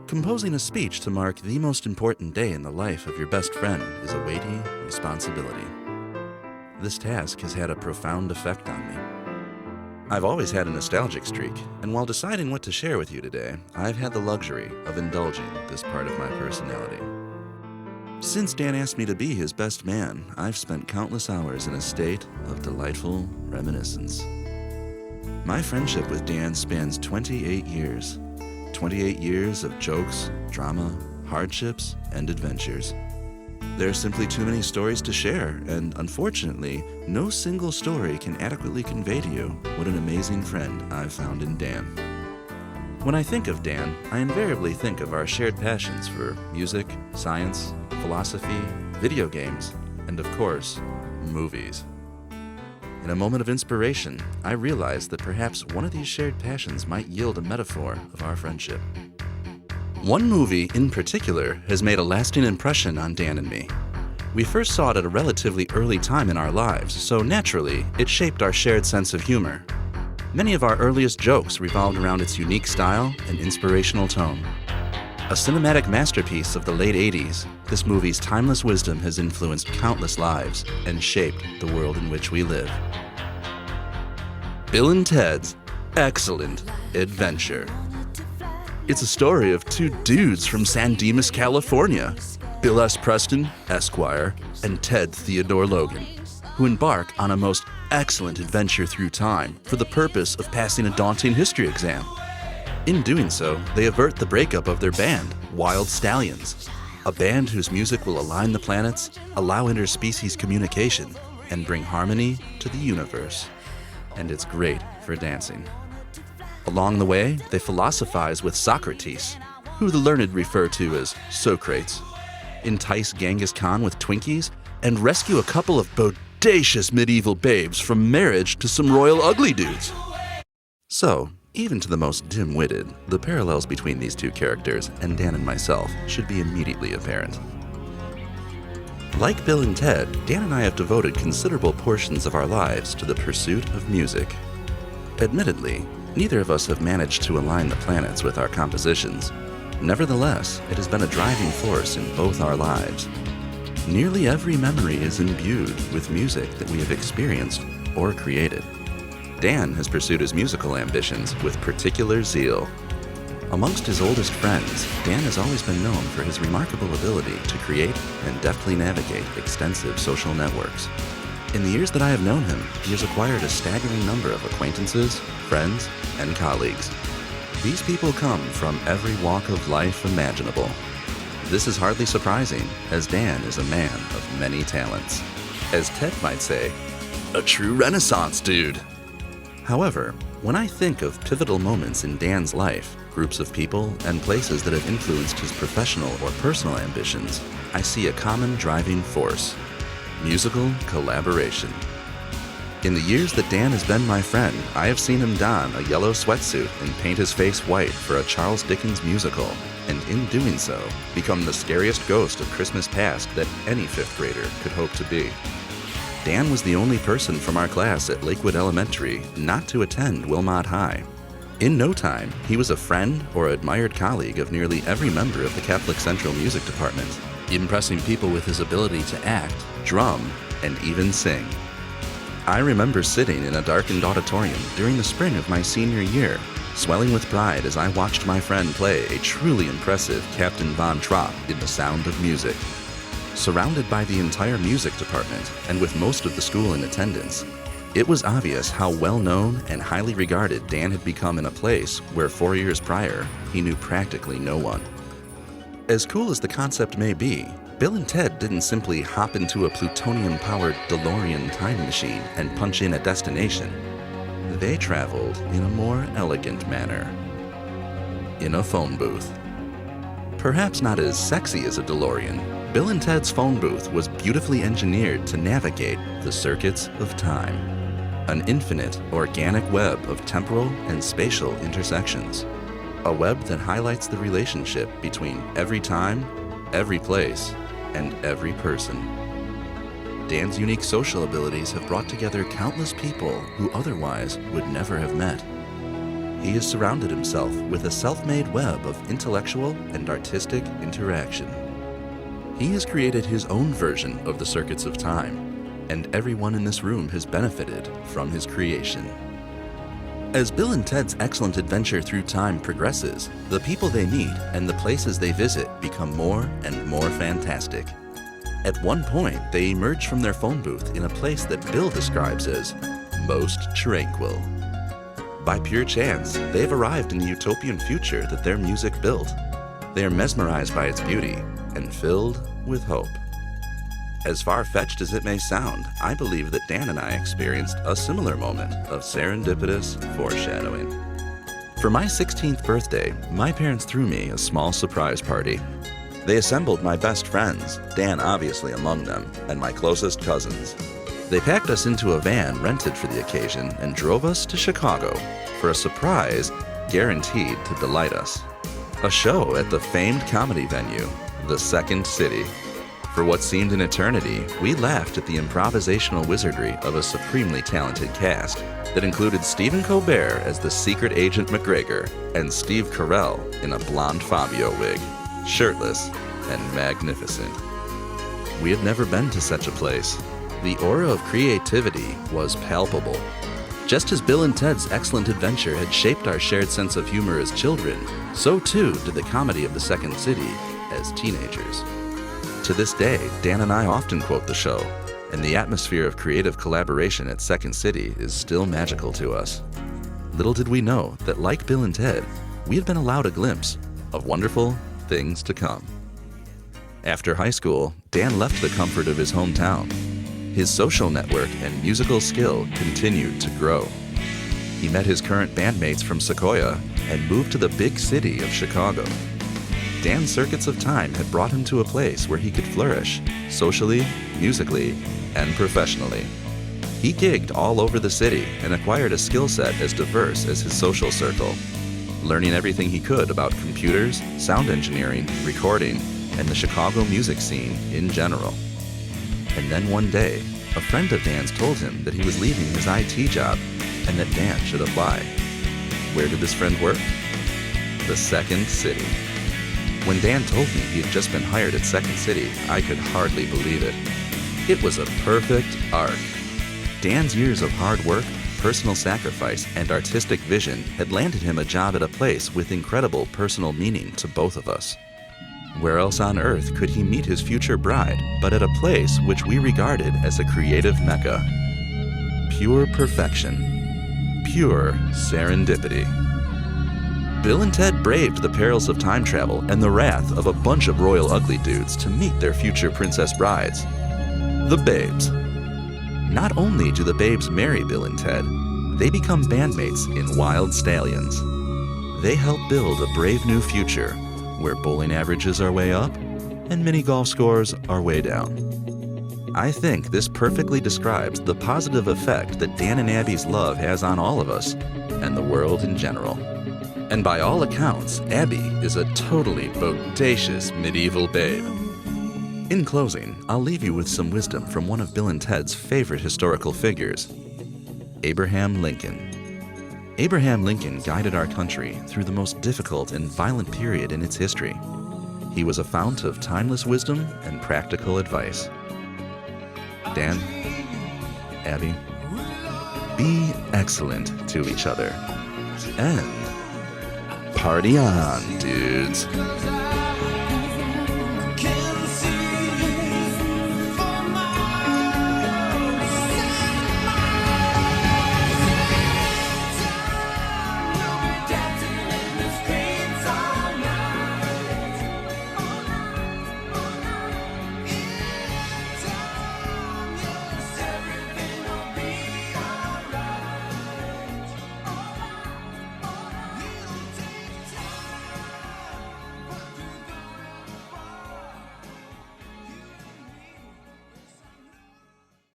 Composing a speech to mark the most important day in the life of your best friend is a weighty responsibility. This task has had a profound effect on me. I've always had a nostalgic streak, and while deciding what to share with you today, I've had the luxury of indulging this part of my personality. Since Dan asked me to be his best man, I've spent countless hours in a state of delightful reminiscence. My friendship with Dan spans 28 years. 28 years of jokes, drama, hardships, and adventures. There are simply too many stories to share, and unfortunately, no single story can adequately convey to you what an amazing friend I've found in Dan. When I think of Dan, I invariably think of our shared passions for music, science, philosophy, video games, and of course, movies. In a moment of inspiration, I realized that perhaps one of these shared passions might yield a metaphor of our friendship. One movie in particular has made a lasting impression on Dan and me. We first saw it at a relatively early time in our lives, so naturally, it shaped our shared sense of humor. Many of our earliest jokes revolved around its unique style and inspirational tone. A cinematic masterpiece of the late 80s, this movie's timeless wisdom has influenced countless lives and shaped the world in which we live. Bill and Ted's Excellent Adventure. It's a story of two dudes from San Dimas, California, Bill S. Preston, Esquire, and Ted Theodore Logan, who embark on a most excellent adventure through time for the purpose of passing a daunting history exam. In doing so, they avert the breakup of their band, Wild Stallions, a band whose music will align the planets, allow interspecies communication, and bring harmony to the universe. And it's great for dancing. Along the way, they philosophize with Socrates, who the learned refer to as Socrates, entice Genghis Khan with Twinkies, and rescue a couple of bodacious medieval babes from marriage to some royal ugly dudes. So, even to the most dim-witted, the parallels between these two characters and Dan and myself should be immediately apparent. Like Bill and Ted, Dan and I have devoted considerable portions of our lives to the pursuit of music. Admittedly, neither of us have managed to align the planets with our compositions. Nevertheless, it has been a driving force in both our lives. Nearly every memory is imbued with music that we have experienced or created. Dan has pursued his musical ambitions with particular zeal. Amongst his oldest friends, Dan has always been known for his remarkable ability to create and deftly navigate extensive social networks. In the years that I have known him, he has acquired a staggering number of acquaintances, friends, and colleagues. These people come from every walk of life imaginable. This is hardly surprising, as Dan is a man of many talents. As Ted might say, a true Renaissance dude. However, when I think of pivotal moments in Dan's life, groups of people, and places that have influenced his professional or personal ambitions, I see a common driving force: musical collaboration. In the years that Dan has been my friend, I have seen him don a yellow sweatsuit and paint his face white for a Charles Dickens musical, and in doing so, become the scariest ghost of Christmas past that any fifth grader could hope to be. Dan was the only person from our class at Lakewood Elementary not to attend Wilmot High. In no time, he was a friend or admired colleague of nearly every member of the Catholic Central Music Department, impressing people with his ability to act, drum, and even sing. I remember sitting in a darkened auditorium during the spring of my senior year, swelling with pride as I watched my friend play a truly impressive Captain Von Trapp in The Sound of Music. Surrounded by the entire music department and with most of the school in attendance, it was obvious how well-known and highly regarded Dan had become in a place where 4 years prior, he knew practically no one. As cool as the concept may be, Bill and Ted didn't simply hop into a plutonium-powered DeLorean time machine and punch in a destination. They traveled in a more elegant manner. In a phone booth. Perhaps not as sexy as a DeLorean, Bill and Ted's phone booth was beautifully engineered to navigate the circuits of time. An infinite, organic web of temporal and spatial intersections. A web that highlights the relationship between every time, every place, and every person. Dan's unique social abilities have brought together countless people who otherwise would never have met. he has surrounded himself with a self-made web of intellectual and artistic interaction. He has created his own version of the circuits of time, and everyone in this room has benefited from his creation. As Bill and Ted's excellent adventure through time progresses, the people they meet and the places they visit become more and more fantastic. At one point, they emerge from their phone booth in a place that Bill describes as most tranquil. By pure chance, they've arrived in the utopian future that their music built. They are mesmerized by its beauty and filled with hope. As far-fetched as it may sound, I believe that Dan and I experienced a similar moment of serendipitous foreshadowing. For my 16th birthday, my parents threw me a small surprise party. They assembled my best friends, Dan obviously among them, and my closest cousins. They packed us into a van rented for the occasion and drove us to Chicago for a surprise guaranteed to delight us. A show at the famed comedy venue, the Second City. For what seemed an eternity, we laughed at the improvisational wizardry of a supremely talented cast that included Stephen Colbert as the secret agent McGregor and Steve Carell in a blonde Fabio wig, shirtless and magnificent. We had never been to such a place. The aura of creativity was palpable. Just as Bill and Ted's excellent adventure had shaped our shared sense of humor as children, so too did the comedy of the Second City as teenagers. To this day, Dan and I often quote the show, and the atmosphere of creative collaboration at Second City is still magical to us. Little did we know that, like Bill and Ted, we had been allowed a glimpse of wonderful things to come. After high school, Dan left the comfort of his hometown. His social network and musical skill continued to grow. He met his current bandmates from Sequoia and moved to the big city of Chicago. Dan's circuits of time had brought him to a place where he could flourish, socially, musically, and professionally. He gigged all over the city and acquired a skill set as diverse as his social circle, learning everything he could about computers, sound engineering, recording, and the Chicago music scene in general. And then one day, a friend of Dan's told him that he was leaving his IT job and that Dan should apply. Where did this friend work? The Second City. When Dan told me he had just been hired at Second City, I could hardly believe it. It was a perfect arc. Dan's years of hard work, personal sacrifice, and artistic vision had landed him a job at a place with incredible personal meaning to both of us. Where else on earth could he meet his future bride but at a place which we regarded as a creative mecca? Pure perfection. Pure serendipity. Bill and Ted braved the perils of time travel and the wrath of a bunch of royal ugly dudes to meet their future princess brides, the Babes. Not only do the Babes marry Bill and Ted, they become bandmates in Wild Stallions. They help build a brave new future where bowling averages are way up and mini golf scores are way down. I think this perfectly describes the positive effect that Dan and Abby's love has on all of us and the world in general. And by all accounts, Abby is a totally bodacious medieval babe. In closing, I'll leave you with some wisdom from one of Bill and Ted's favorite historical figures, Abraham Lincoln. Abraham Lincoln guided our country through the most difficult and violent period in its history. He was a fount of timeless wisdom and practical advice. Dan, Abby, be excellent to each other. And party on, dudes.